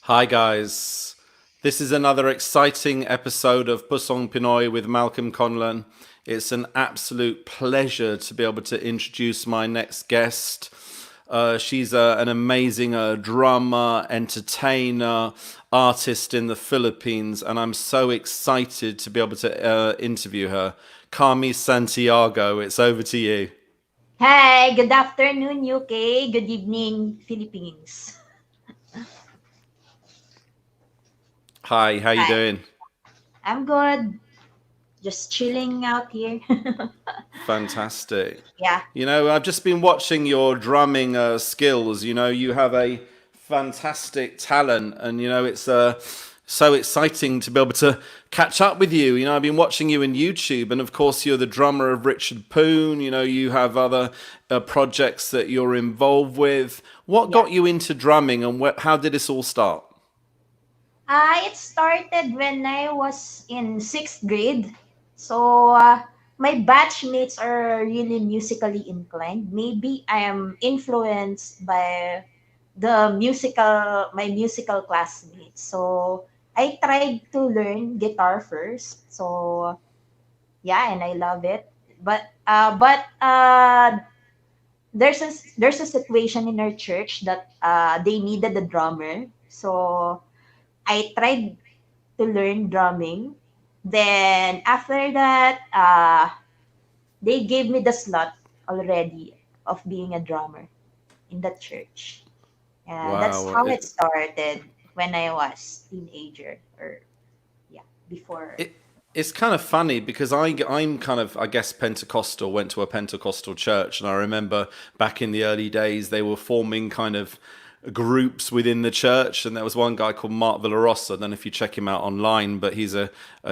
Hi, guys. This is another exciting episode of Pusong Pinoy with Malcolm Conlan. It's an absolute pleasure to be able to introduce my next guest. She's an amazing drummer, entertainer, artist in the Philippines, and I'm so excited to be able to interview her. Karmi Santiago, it's over to you. Hi, good afternoon, UK. Good evening, Philippines. Hi, how you Hi, doing? I'm good. Just chilling out here. Fantastic. Yeah, I've just been watching your drumming skills. You have a fantastic talent, and it's so exciting to be able to catch up with you. I've been watching you in YouTube, and of course, you're the drummer of Richard Poon. You have other projects that you're involved with. What yeah. got you into drumming, and how did this all start? It started when I was in sixth grade. So, my batchmates are really musically inclined. Maybe I am influenced by my musical classmates. So, I tried to learn guitar first. So, yeah, and I love it. But there's a situation in our church that they needed a drummer, so I tried to learn drumming. Then after that, they gave me the slot already of being a drummer in the church. That's Wow, how it started when I was teenager, or yeah, before. it it's kind of funny because I'm kind of, I guess, Pentecostal, went to a Pentecostal church, and I remember back in the early days they were forming kind of groups within the church, and there was one guy called Mark Villarosa. I don't know if you check him out online, but he's a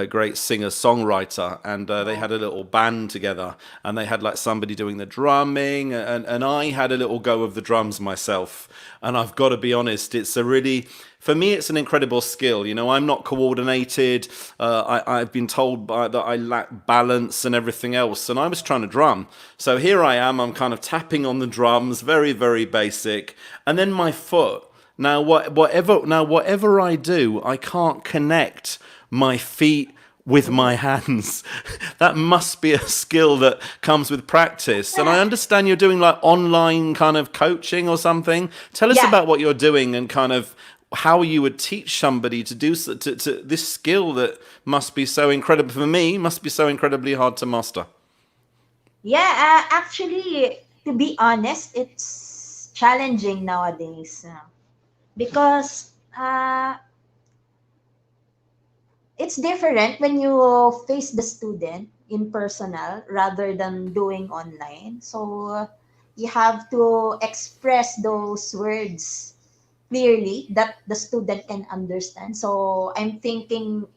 great singer songwriter, and they Oh, had a little band together, and they had like somebody doing the drumming, and I had a little go of the drums myself. And I've got to be honest, it's a really, for me, it's an incredible skill. I'm not coordinated. I've been told that I lack balance and everything else, and I was trying to drum. So here I am. I'm kind of tapping on the drums, very, very basic, and then my foot. Whatever I do, I can't connect my feet with my oh. hands. That must be a skill that comes with practice. And I understand you're doing like online kind of coaching or something. Tell us Yeah, about what you're doing and kind of how you would teach somebody to do to this skill that must be so incredible for me, must be so incredibly hard to master. yeah. Actually, to be honest, it's challenging nowadays. Because it's different when you face the student in personal rather than doing online. So you have to express those words clearly that the student can understand. So I'm thinking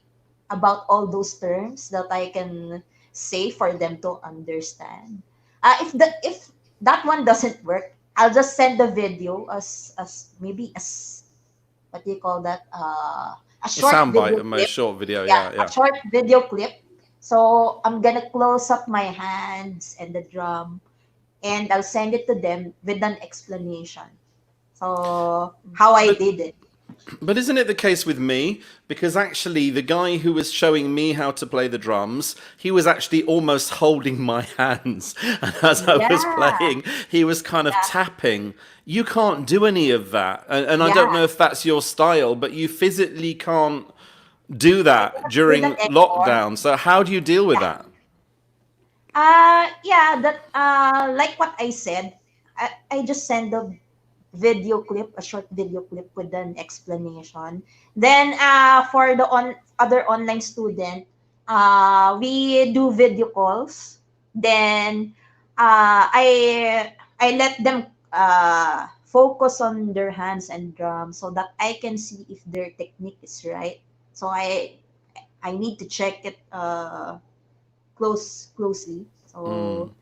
about all those terms that I can say for them to understand. If that one doesn't work, I'll just send the video as maybe as what do you call that? A A short soundbite video of my clip. short video, Yeah, yeah, a yeah. short video clip. So I'm gonna close up my hands and the drum, and I'll send it to them with an explanation. So how I But did it. But isn't it the case with me? Because actually, the guy who was showing me how to play the drums, he was actually almost holding my hands. And as I was Yeah, playing, he was kind of yeah, tapping. You can't do any of that. And I don't yeah. know if that's your style, but you physically can't do I that cannot do during that anymore. lockdown. So, how do you deal with Yeah. that? Yeah, that like what I said, I just send a video clip, a short video clip with an explanation. Then for the other online student, we do video calls. Then I let them focus on their hands and drums so that I can see if their technique is right. So I need to check it closely. So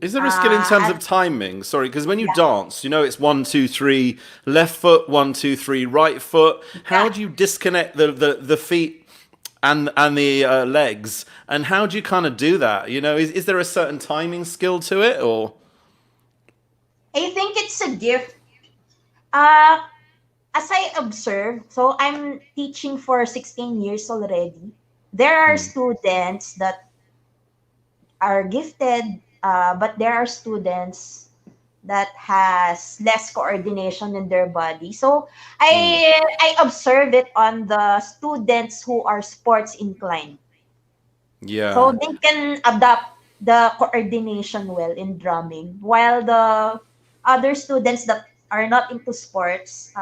Is there a skill in terms I, of timing? Sorry, because when you yeah, dance, it's 1, 2, 3, left foot, 1, 2, 3, right foot. How yeah. do you disconnect the feet and the legs? And how do you kind of do that? Is there a certain timing skill to it, or I think it's a gift. Uh, as I observe, so I'm teaching for 16 years already. There are students that are gifted, but there are students that has less coordination in their body. So I observe it on the students who are sports inclined. So Yeah. they can adapt the coordination well in drumming, while the other students that are not into sports,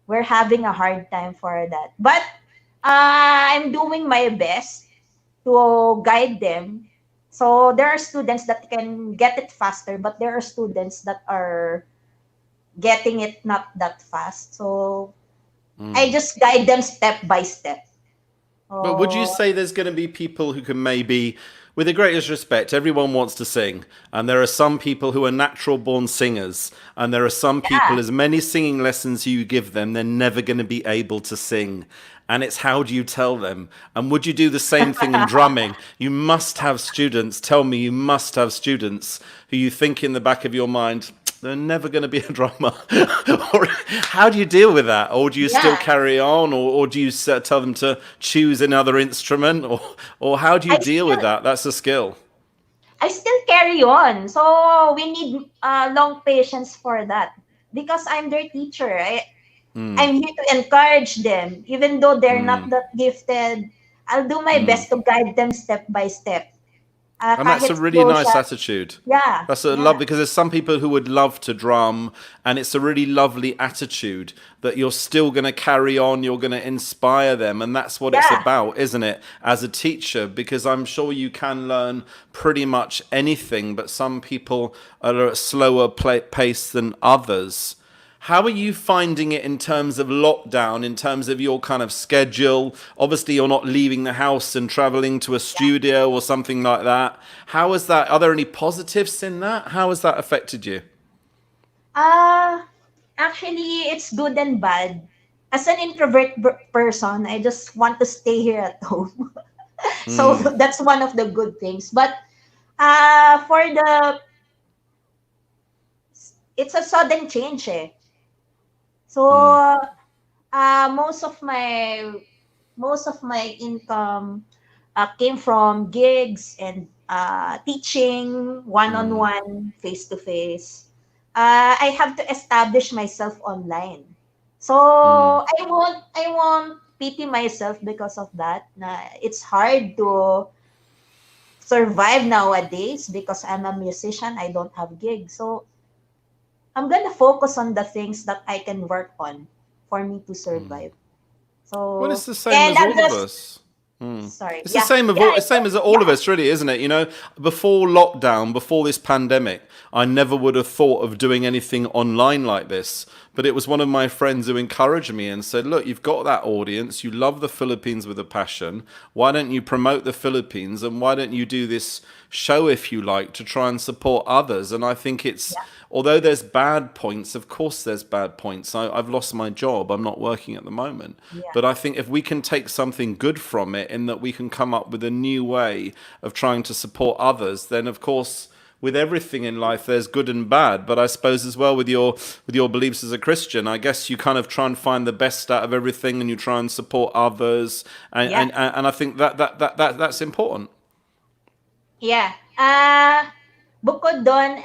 we're having a hard time for that. But I'm doing my best to guide them. So there are students that can get it faster, but there are students that are getting it not that fast. So I just guide them step by step. But would you Oh, say there's going to be people who can maybe, with the greatest respect, everyone wants to sing, and there are some people who are natural born singers, and there are some people, yeah. as many singing lessons you give them, they're never going to be able to sing. And it's how do you tell them? And would you do the same thing in drumming? You must have students, tell me you must have students who you think in the back of your mind, they're never going to be a drummer. Or how do you deal with that? Or do you still Yeah. carry on? Or do you tell them to choose another instrument? Or how do you I deal with still that? That's a skill. I still carry on. So we need long patience for that because I'm their teacher. I'm here to encourage them, even though they're not that gifted. I'll do my best to guide them step by step. And that's a Kahit really slow nice siya. attitude. Yeah, That's a love yeah, because there's some people who would love to drum, and it's a really lovely attitude that you're still going to carry on, you're going to inspire them, and that's what it's yeah, about, isn't it? As a teacher, because I'm sure you can learn pretty much anything, but some people are at a slower pace than others. How are you finding it in terms of lockdown, in terms of your kind of schedule? Obviously, you're not leaving the house and traveling to a studio or something like that. How is that? Are there any positives in that? How has that affected you? Uh, actually, it's good and bad. As an introvert person, I just want to stay here at home. So that's one of the good things. But for the, it's a sudden change eh. So uh, most of my most of my income came from gigs and teaching one-on-one, face-to-face. I have to establish myself online. So I won't pity myself because of that. It's hard to survive nowadays because I'm a musician. I don't have gigs. So I'm gonna focus on the things that I can work on for me to survive. Well, it's So the same and as I'm all of just us. sorry. It's the Yeah, same of yeah, all, it's same as all of yeah, us, really, isn't it? You know, before lockdown, before this pandemic, I never would have thought of doing anything online like this. But it was one of my friends who encouraged me and said, "Look, you've got that audience. You love the Philippines with a passion. Why don't you promote the Philippines and why don't you do this show, if you like, to try and support others?" And I think it's, yeah, although there's bad points, of course there's bad points. I've lost my job. I'm not working at the moment. yeah, But I think if we can take something good from it, in that we can come up with a new way of trying to support others, then of course with everything in life there's good and bad. But I suppose as well with your beliefs as a Christian, I guess you kind of try and find the best out of everything and you try and support others, yeah, and I think that's important. yeah. Bukod doon,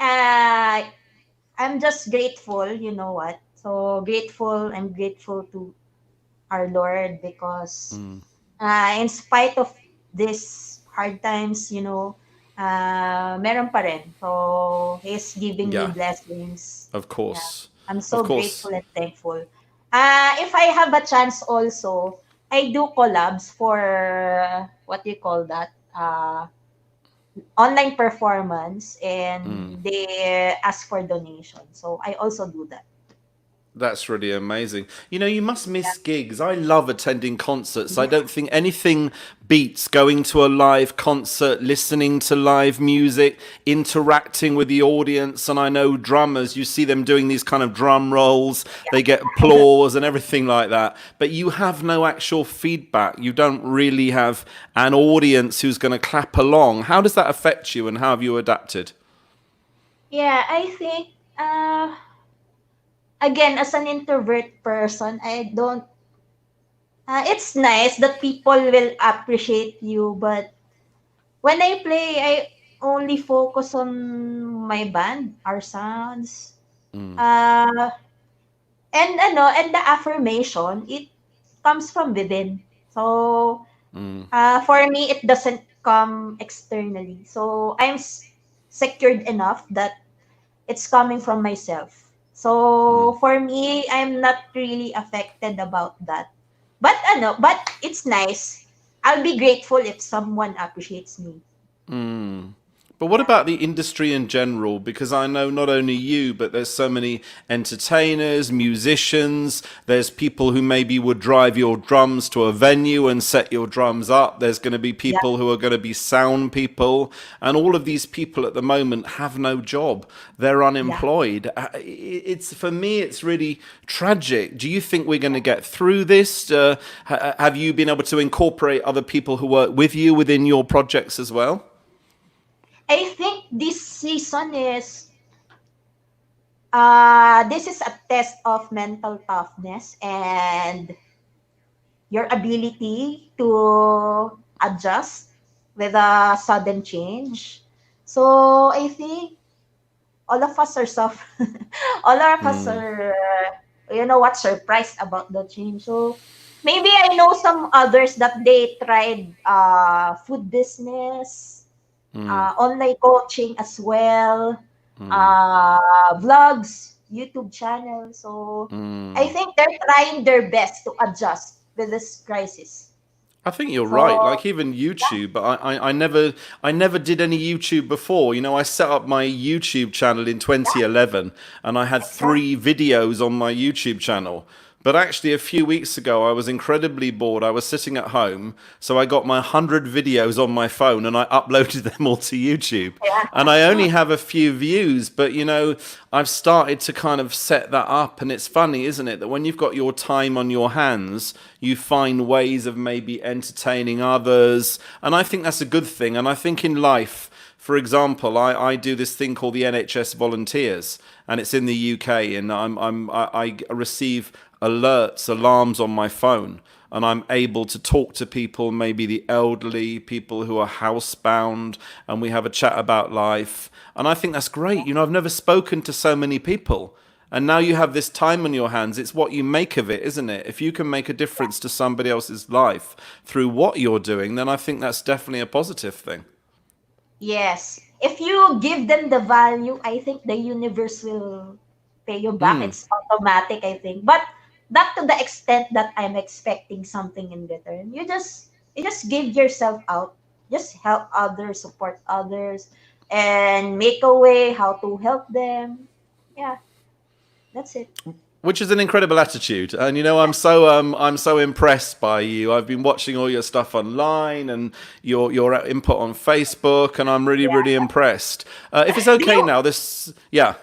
I'm just grateful, you know what? So grateful, I'm grateful to our Lord because in spite of this hard times, meron pa rin. So He's giving me Yeah, blessings. of Yeah. course, I'm of so course. grateful and thankful. If I have a chance also, I do collabs for what do you call that? Online performance and they ask for donation. So I also do that. That's really amazing. You know, you must miss gigs. I love attending concerts. I Yeah. don't think anything beats going to a live concert, listening to live music, interacting with the audience. And I know drummers, you see them doing these kind of drum rolls, they get applause and everything like that. But you have no actual feedback. You don't really have an audience who's going to clap along. How does that affect you and how have you adapted? Yeah, I think again, as an introvert person, I don't. It's nice that people will appreciate you, but when I play, I only focus on my band, our sounds, uh, and the affirmation. It comes from within. So for me, it doesn't come externally. So secured enough that it's coming from myself. So for me, I'm not really affected about that. But but it's nice. I'll be grateful if someone appreciates me. But what Yeah. about the industry in general? Because I know not only you, but there's so many entertainers, musicians, there's people who maybe would drive your drums to a venue and set your drums up. There's going to be Yeah. people who are going to be sound people. And all of these people at the moment have no job. They're Yeah. unemployed. It's for me, it's really tragic. Do you think we're going to get through this? Have you been able to incorporate other people who work with you within your projects as well? I think this is a test of mental toughness and your ability to adjust with a sudden change. So I think all of us are all of us are surprised about the change. So maybe I know some others that they tried food business, online coaching as well, vlogs, YouTube channel. So I think they're trying their best to adjust with this crisis. I think you're So right. Like even yeah, YouTube, I never did any YouTube before. You know, I set up my YouTube channel in yeah, 2011, and I had exactly. 3 videos on my YouTube channel. But actually, a few weeks ago, I was incredibly bored. I was sitting at home, so I got my 100 videos on my phone and I uploaded them all to YouTube. Yeah, And I only have a few views, but you know, I've started to kind of set that up. And it's funny, isn't it, that when you've got your time on your hands, you find ways of maybe entertaining others. And I think that's a good thing. And I think in life, for example, I do this thing called the NHS Volunteers, and it's in the UK, and I receive alerts, alarms on my phone, and I'm able to talk to people, maybe the elderly, people who are housebound, and we have a chat about life. And I think that's great. You know, I've never spoken to so many people. And now you have this time on your hands. It's what you make of it, isn't it? If you can make a difference to somebody else's life through what you're doing, then I think that's definitely a positive thing. yes. If you give them the value, I think the universe will pay you back. It's automatic, I think. But not to the extent that I'm expecting something in return. You just give yourself out. Just help others, support others, and make a way how to help them. Yeah, that's it. Which is an incredible attitude, and you know, I'm so impressed by you. I've been watching all your stuff online and your input on Facebook, and I'm really Yeah. impressed. If it's Do okay you now, this yeah.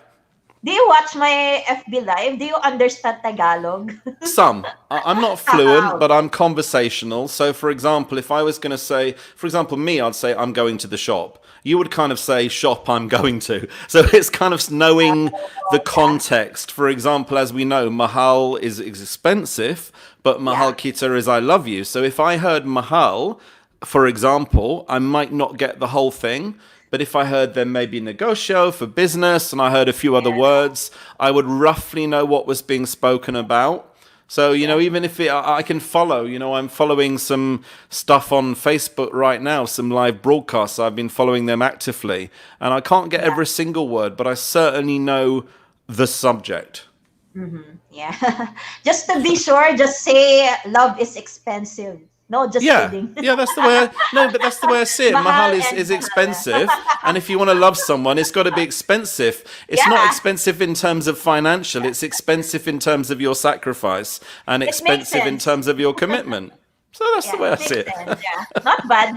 do you watch my FB live? Do you understand Tagalog? Some. I'm not fluent, but I'm conversational. So, for example, if I was going to say, for example, me, I'd say I'm going to the shop. You would kind of say shop I'm going to. So it's kind of knowing the Yeah, context. For example, as we know, mahal is expensive, but mahal yeah, kita is I love you. So if I heard mahal, for example, I might not get the whole thing. But if I heard then maybe negotio for business and I heard a few other yeah, words, I would roughly know what was being spoken about. So, you know, yeah, even if I can follow, you know, I'm following some stuff on Facebook right now, some live broadcasts. I've been following them actively. And I can't get yeah. every single word, but I certainly know the subject. Yeah. Just to be sure, just say love is expensive. No, just Yeah, kidding. yeah, that's the way. No, but that's the way I see it. Mahal Mahal and is mahal. expensive, and if you want to love someone, it's got to be expensive. It's not Yeah, expensive in terms of financial. It's expensive in terms of your sacrifice, and it makes expensive in sense. terms of your commitment. So that's the Yeah, way it I see makes it. sense. Yeah, not bad.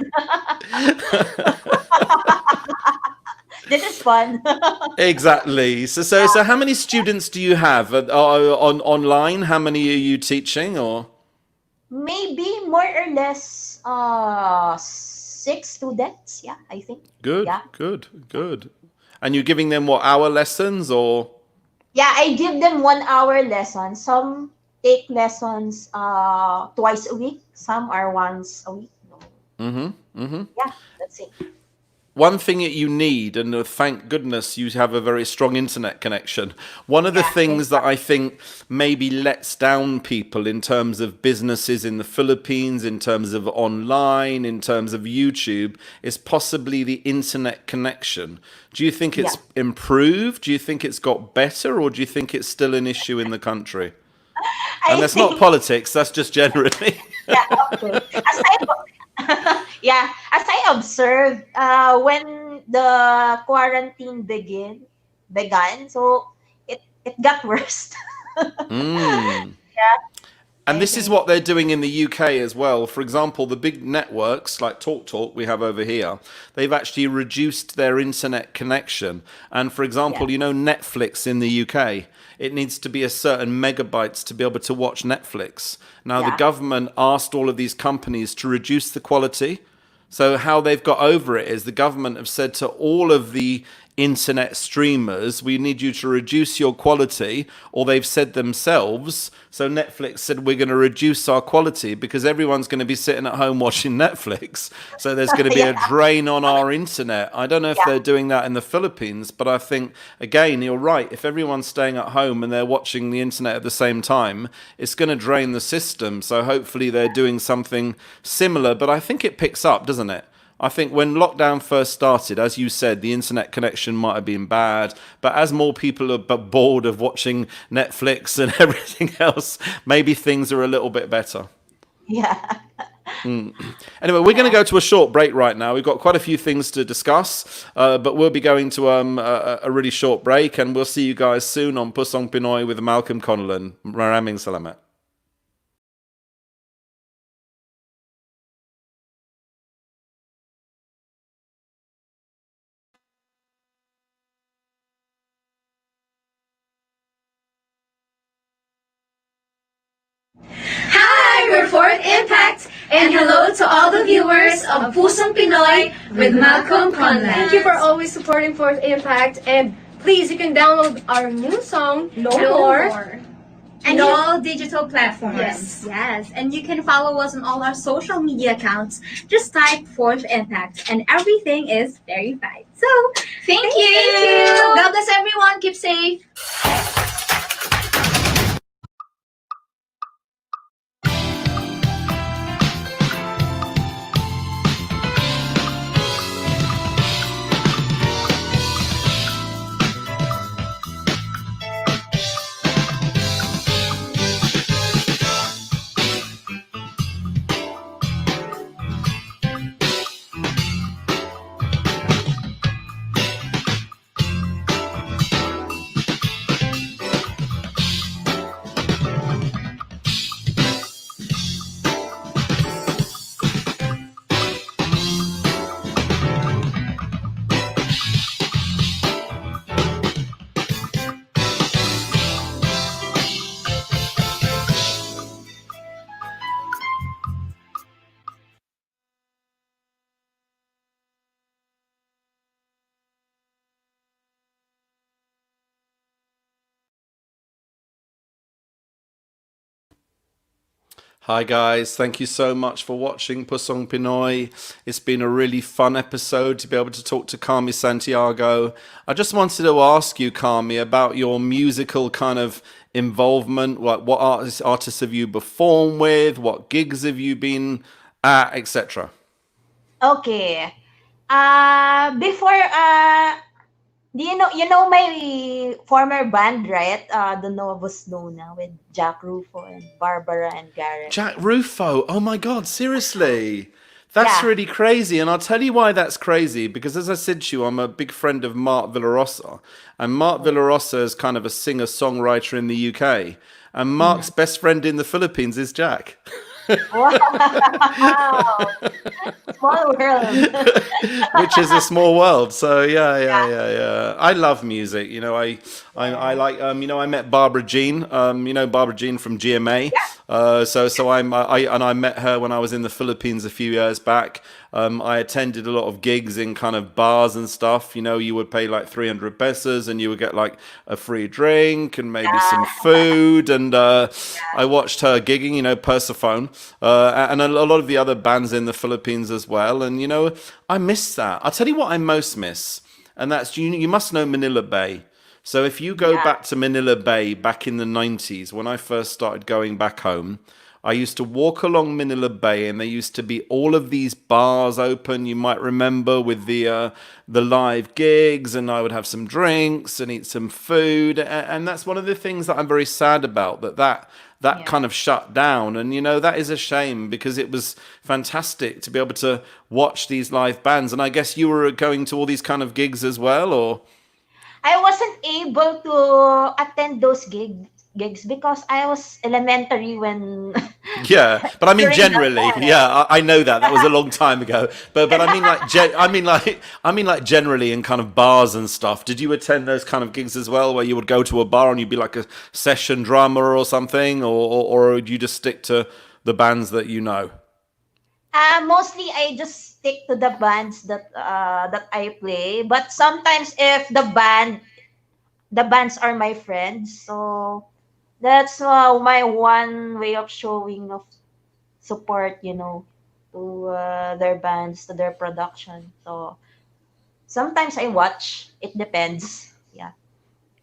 This is fun. Exactly. So how many students do you have on online? How many are you teaching? Or Maybe more or less 6 students. Yeah, I think. good, Yeah. good, good. And you're giving them what hour lessons or? Yeah, I give them 1 hour lessons. Some take lessons twice a week. Some are once a week. Yeah, that's it. One thing that you need, and thank goodness you have a very strong internet connection. One of the Yeah, things that I think maybe lets down people in terms of businesses in the Philippines, in terms of online, in terms of YouTube, is possibly the internet connection. Do you think yeah. it's improved? Do you think it's got better? Or do you think it's still an issue in the country? And I that's not think politics, that's just generally. yeah, okay. Yeah, as I observed, when the quarantine began, so it got worse. Yeah, And I this is think. what they're doing in the UK as well. For example, the big networks like TalkTalk we have over here, they've actually reduced their internet connection. And for Yeah, example, Netflix in the UK, it needs to be a certain megabytes to be able to watch Netflix. Now, the yeah, government asked all of these companies to reduce the quality. So how they've got over it is the government have said to all of the internet streamers, we need you to reduce your quality, or they've said themselves. So Netflix said we're going to reduce our quality because everyone's going to be sitting at home watching Netflix. So there's going to be yeah, a drain on our internet. I don't know if yeah, they're doing that in the Philippines, but I think again, you're right. If everyone's staying at home and they're watching the internet at the same time, it's going to drain the system. So hopefully they're doing something similar, but I think it picks up, doesn't it? I think when lockdown first started, as you said, the internet connection might have been bad, but as more people are bored of watching Netflix and everything else, maybe things are a little bit better. yeah. Anyway, we're going to go to a short break right now. We've got quite a few things to discuss, but we'll be going to a really short break, and we'll see you guys soon on Pusong Pinoy with Malcolm Conlan. Maraming salamat. Hi, we're Fourth Impact, and hello to all the viewers of Pusong Pinoy with Malcolm Conlan. Thank you for always supporting Fourth Impact, and please, you can download our new song, No More. And all digital platforms. Yes, and you can follow us on all our social media accounts. Just type Fourth Impact, and everything is verified. So, Thank thank you. you. God bless everyone. Keep safe. Hi guys, thank you so much for watching Pusong Pinoy. It's been a really fun episode to be able to talk to Karmi Santiago. I just wanted to ask you, Karmi, about your musical kind of involvement. What artists have you performed with? What gigs have you been at, etc. Okay. Before do you know my former band, right? The Novus Nona with Jack Rufo and Barbara and Garrett. Jack Rufo. Oh my God, seriously. That's Yeah. really crazy. And I'll tell you why that's crazy. Because as I said to you, I'm a big friend of Mark Villarosa. And Mark Villarosa is kind of a singer songwriter in the UK. And Mark's best friend in the Philippines is Jack. Wow. Small world. Which is a small world. So yeah, yeah, Yeah. yeah, yeah. I love music. I like I met Barbara Jean. Barbara Jean from GMA. Yeah. So I met her when I was in the Philippines a few years back. I attended a lot of gigs in kind of bars and stuff. You know, you would pay like 300 pesos and you would get like a free drink and maybe some food. And I watched her gigging, you know, Persephone, and a lot of the other bands in the Philippines as well. And, you know, I miss that. I'll tell you what I most miss, and that's you must know Manila Bay. So if you go Yeah. back to Manila Bay back in the 90s, when I first started going back home, I used to walk along Manila Bay, and there used to be all of these bars open. You might remember with the live gigs, and I would have some drinks and eat some food, and that's one of the things that I'm very sad about. That Yeah. kind of shut down, and you know that is a shame because it was fantastic to be able to watch these live bands. And I guess you were going to all these kind of gigs as well, or I wasn't able to attend those gigs because I was elementary when yeah, but I mean during that generally, time. yeah, I know that was a long time ago. But I mean like I mean like generally in kind of bars and stuff. Did you attend those kind of gigs as well, where you would go to a bar and you'd be like a session drummer or something, or would you just stick to the bands that you know? Mostly I just stick to the bands that I play. But sometimes if the bands are my friends, so that's my one way of showing of support, to their bands, to their production. So sometimes I watch. It depends. Yeah.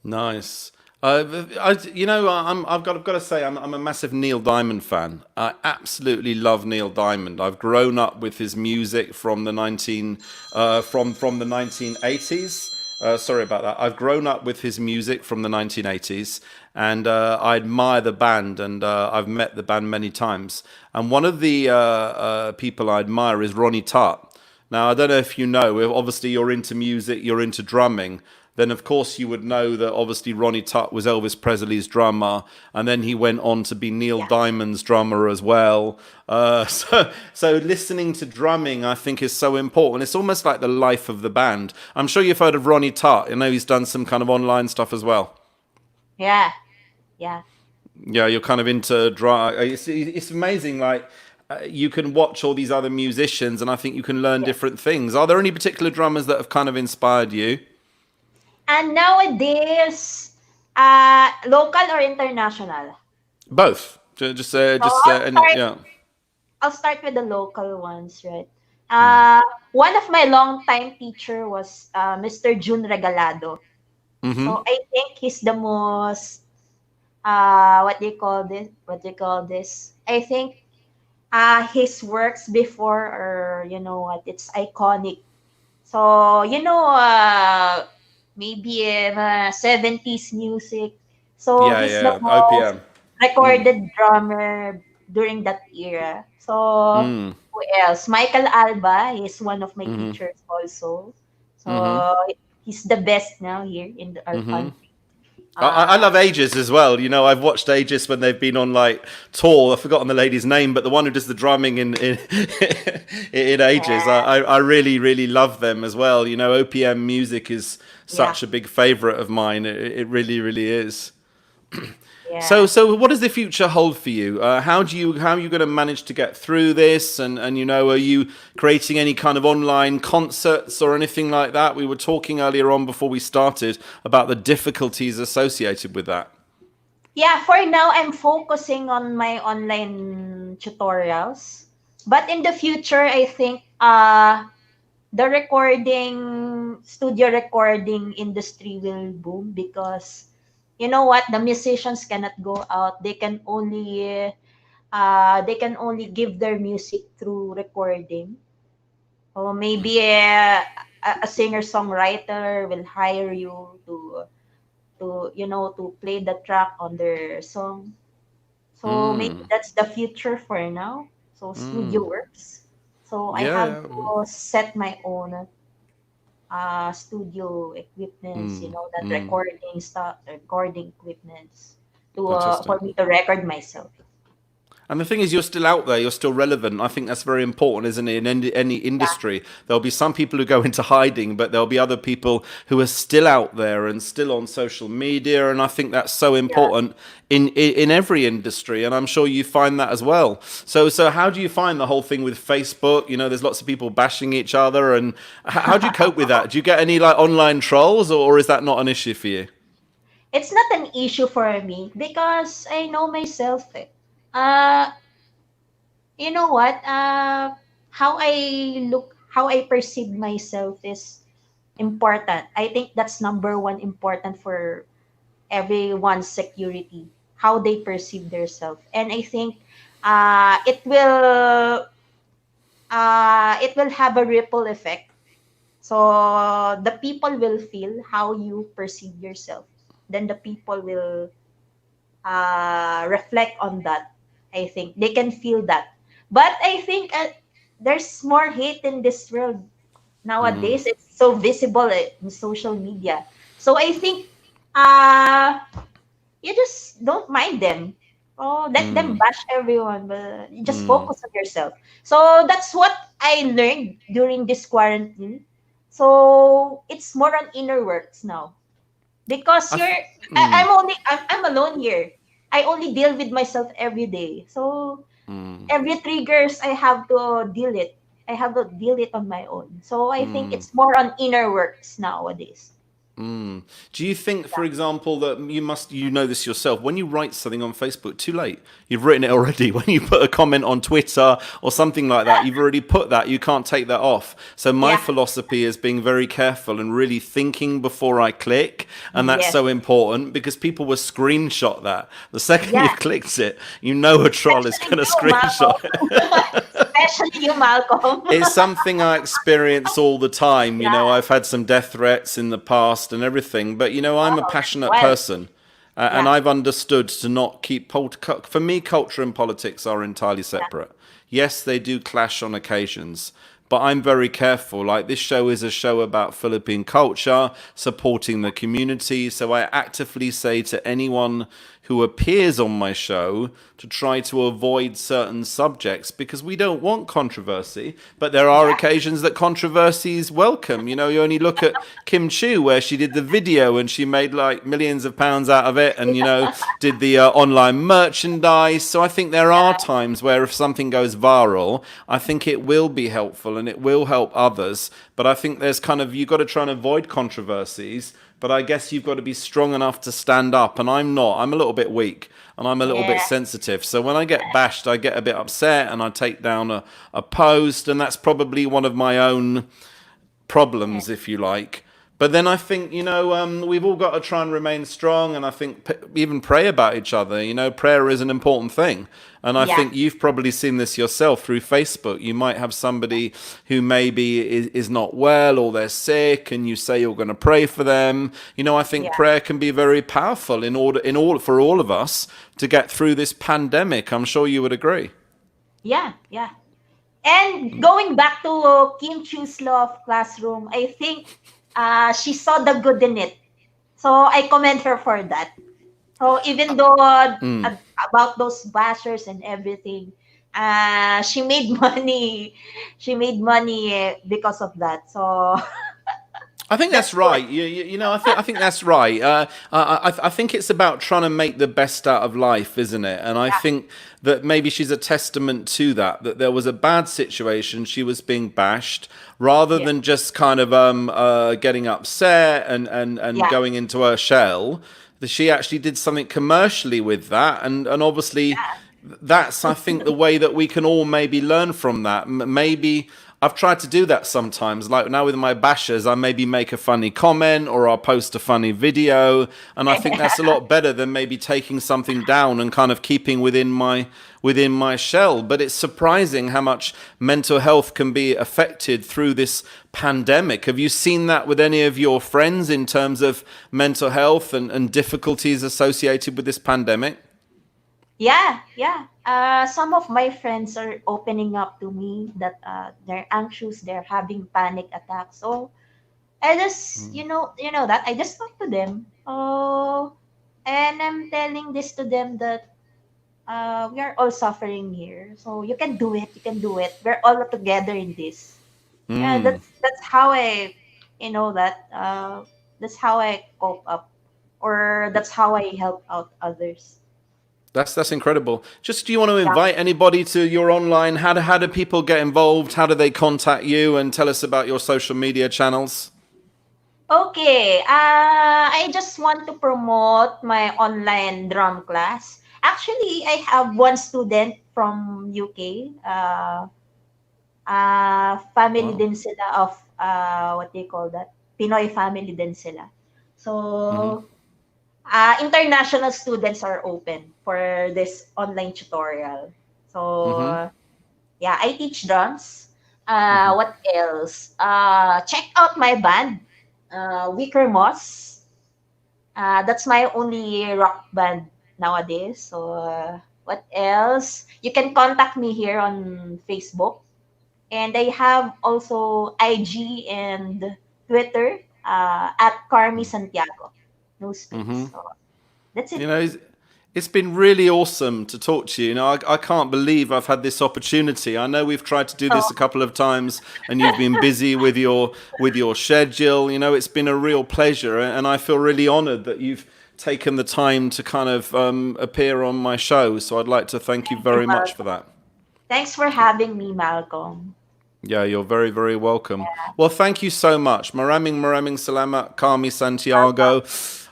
Nice. You know, I've got to say, I'm a massive Neil Diamond fan. I absolutely love Neil Diamond. I've grown up with his music from the 1980s. Sorry about that. I've grown up with his music from the 1980s, and I admire the band, and I've met the band many times. And one of the people I admire is Ronnie Tart. Now, I don't know if you know, obviously you're into music, you're into drumming, then of course you would know that obviously Ronnie Tutt was Elvis Presley's drummer, and then he went on to be Neil Yeah. Diamond's drummer as well. So listening to drumming, I think, is so important. It's almost like the life of the band. I'm sure you've heard of Ronnie Tutt. I know he's done some kind of online stuff as well. Yeah. Yeah. Yeah, you're kind of into drum. It's amazing. Like you can watch all these other musicians, and I think you can learn Yes. different things. Are there any particular drummers that have kind of inspired you? And nowadays, local or international? Both. So And yeah. I'll start with the local ones, right? Mm. One of my longtime teacher was Mr. June Regalado. Mm-hmm. So I think he's the most what do you call this? What do you call this? I think his works before are, you know what, it's iconic. So maybe 70s music. So Yeah, he's the yeah. most OPM. Mm. recorded drummer during that era. So Mm. who else? Michael Alba is one of my Mm-hmm. teachers also. Mm-hmm. So he's the best now here in our Mm-hmm. country. I Uh, love Aegis as well. You know, I've watched Aegis when they've been on like tour. I've forgotten the lady's name, but the one who does the drumming in in Aegis, I really really love them as well. You know, OPM music is yeah, such a big favorite of mine. It really really is. yeah. So what does the future hold for you? How are you going to manage to get through this? And you know, are you creating any kind of online concerts or anything like that? We were talking earlier on before we started about the difficulties associated with that. Yeah, for now, I'm focusing on my online tutorials. But in the future, I think the studio recording industry will boom because you know what, the musicians cannot go out. They can only give their music through recording. Or maybe a singer-songwriter will hire you to play the track on their song. So maybe Mm, that's the future for now. So studio mm. works. So I Yeah, have yeah. to set my own studio equipments, Mm, that mm. recording equipments to Fantastic. for me to record myself. And the thing is, you're still out there, you're still relevant. I think that's very important, isn't it? In any industry, there'll be some people who go into hiding, but there'll be other people who are still out there and still on social media. And I think that's so Yeah. important in every industry. And I'm sure you find that as well. So how do you find the whole thing with Facebook? There's lots of people bashing each other. And how do you cope with that? Do you get any like online trolls, or is that not an issue for you? It's not an issue for me because I know myself. Uh, you know what? How I perceive myself is important. I think that's number one important for everyone's security, how they perceive themselves. And I think uh, it will it will have a ripple effect. So the people will feel how you perceive yourself. Then the people will reflect on that. I think they can feel that. But I think there's more hate in this world nowadays. It's so visible in social media. So I think uh, you just don't mind them. Oh, let them bash everyone, but you just Mm, focus on yourself. So that's what I learned during this quarantine. So it's more on inner works now because I th- I'm only I'm alone here. I only deal with myself every day. So every triggers I have to deal it. I have to deal it on my own. So I think it's more on inner works nowadays. Do you think, for example, that you know this yourself, when you write something on Facebook, too late. You've written it already. When you put a comment on Twitter or something like that, you've already put that. You can't take that off. So my Yeah. philosophy is being very careful and really thinking before I click. And that's Yes. so important because people will screenshot that. The second Yeah. you've clicked it, you know a troll is Especially going to you, Malcolm. screenshot it. Especially you, Malcolm. It's something I experience all the time. Yeah. I've had some death threats in the past and everything, but I'm a Oh, passionate well, person. And yeah. I've understood to not keep for me, culture and politics are entirely Yeah. separate. Yes, they do clash on occasions, but I'm very careful. Like, this show is a show about Philippine culture, supporting the community. So I actively say to anyone who appears on my show to try to avoid certain subjects because we don't want controversy. But there are Yeah. occasions that controversy is welcome. You only look at Kim Chu, where she did the video and she made like millions of pounds out of it, and did the online merchandise. So I think there are times where if something goes viral, I think it will be helpful and it will help others. But I think there's you've got to try and avoid controversies. But I guess you've got to be strong enough to stand up. And I'm not. I'm a little bit weak and I'm a little bit Yeah. sensitive. So when I get bashed, I get a bit upset and I take down a post. And that's probably one of my own Yeah. problems, if you like. But then I think, we've all got to try and remain strong. And I think even pray about each other. Prayer is an important thing. And I Yeah. think you've probably seen this yourself through Facebook. You might have somebody who maybe is not well or they're sick, and you say you're going to pray for them. I think Yeah. prayer can be very powerful in order for all of us to get through this pandemic. I'm sure you would agree. Yeah. Yeah. And going back to Kim Chu's law of classroom, I think she saw the good in it. So I commend her for that. So even though about those bashers and everything, she made money. She made money because of that. So I think that's that's good. right. I think that's right. I think it's about trying to make the best out of life, isn't it? And I Yeah. think that maybe she's a testament to that. That there was a bad situation, she was being bashed, rather Yeah. than just getting upset and Yeah. going into her shell. That she actually did something commercially with that, and obviously that's, I think, the way that we can all maybe learn from that. Maybe I've tried to do that sometimes. Like now with my bashers, I maybe make a funny comment or I'll post a funny video, and I think that's a lot better than maybe taking something down and keeping within my shell. But it's surprising how much mental health can be affected through this pandemic. Have you seen that with any of your friends in terms of mental health and difficulties associated with this pandemic? Yeah, yeah. Some of my friends are opening up to me that they're anxious, they're having panic attacks. So I just, that I just talk to them. Oh, and I'm telling this to them that we are all suffering here. So you can do it. You can do it. We're all together in this. Yeah, Mm. that's how I, you know that. That's how I cope up, or that's how I help out others. That's incredible. Just do you want to Yeah. invite anybody to your online? How do people get involved? How do they contact you? And tell us about your social media channels. Okay. I just want to promote my online drum class. Actually, I have one student from UK. Family Wow. din sila of, what do you call that? Pinoy family din sila. Hmm. So, international students are open for this online tutorial. Hmm. So, yeah, I teach drums. Hmm. What else? Check out my band, Wicker Moss. That's my only rock band nowadays. So, what else? You can contact me here on Facebook. And I have also IG and Twitter, at Karmi Santiago. No space. So that's You it. know, it's been really awesome to talk to you. You know, I can't believe I've had this opportunity. I know we've tried to do Oh, this a couple of times, and you've been busy with your schedule. You know, it's been a real pleasure, and I feel really honoured that you've taken the time to kind of appear on my show. So I'd like to thank you thank you, very much for Malcolm. that. Thanks for having me, Malcolm. Yeah, you're very, very welcome. Well, thank you so much. Maraming salamat, Karmi Welcome. Santiago. You're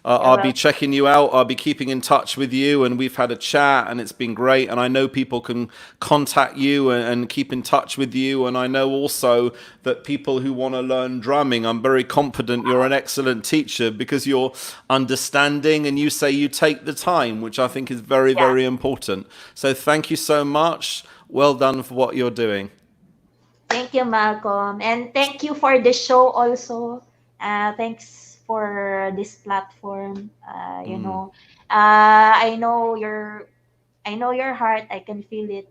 I'll be welcome. checking you out. I'll be keeping in touch with you, and we've had a chat, and it's been great. And I know people can contact you and keep in touch with you. And I know also that people who want to learn drumming, I'm very confident you're an excellent teacher because you're understanding and you say you take the time, which I think is very, Yeah. very important. So thank you so much. Well done for what you're doing. Thank you, Malcolm. And thank you for the show also. Thanks for this platform. I know your heart. I can feel it.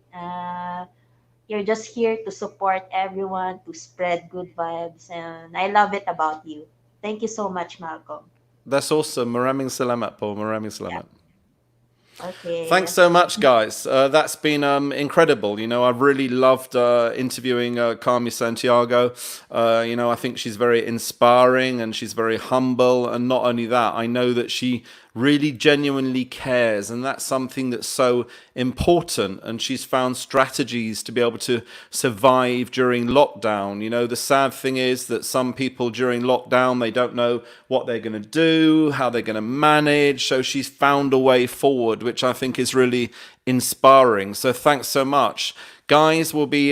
You're just here to support everyone, to spread good vibes, and I love it about you. Thank you so much, Malcolm. That's awesome. Maraming salamat po. Maraming Yeah. salamat. Thanks Okay. so much, guys. That's been incredible. You know, I've really loved interviewing Carmi Santiago. You know, I think she's very inspiring and she's very humble. And not only that, I know that she really genuinely cares. And that's something that's so important. And she's found strategies to be able to survive during lockdown. You know, the sad thing is that some people during lockdown, they don't know what they're going to do, how they're going to manage. So she's found a way forward, which I think is really inspiring. So thanks so much. Guys, we'll be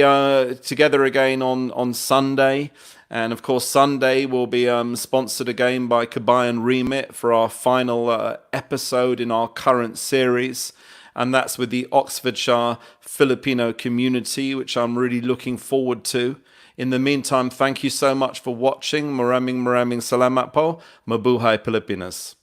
together again on Sunday. And of course, Sunday will be sponsored again by Kabayan Remit for our final episode in our current series. And that's with the Oxfordshire Filipino community, which I'm really looking forward to. In the meantime, thank you so much for watching. Maraming salamat po. Mabuhay Pilipinas.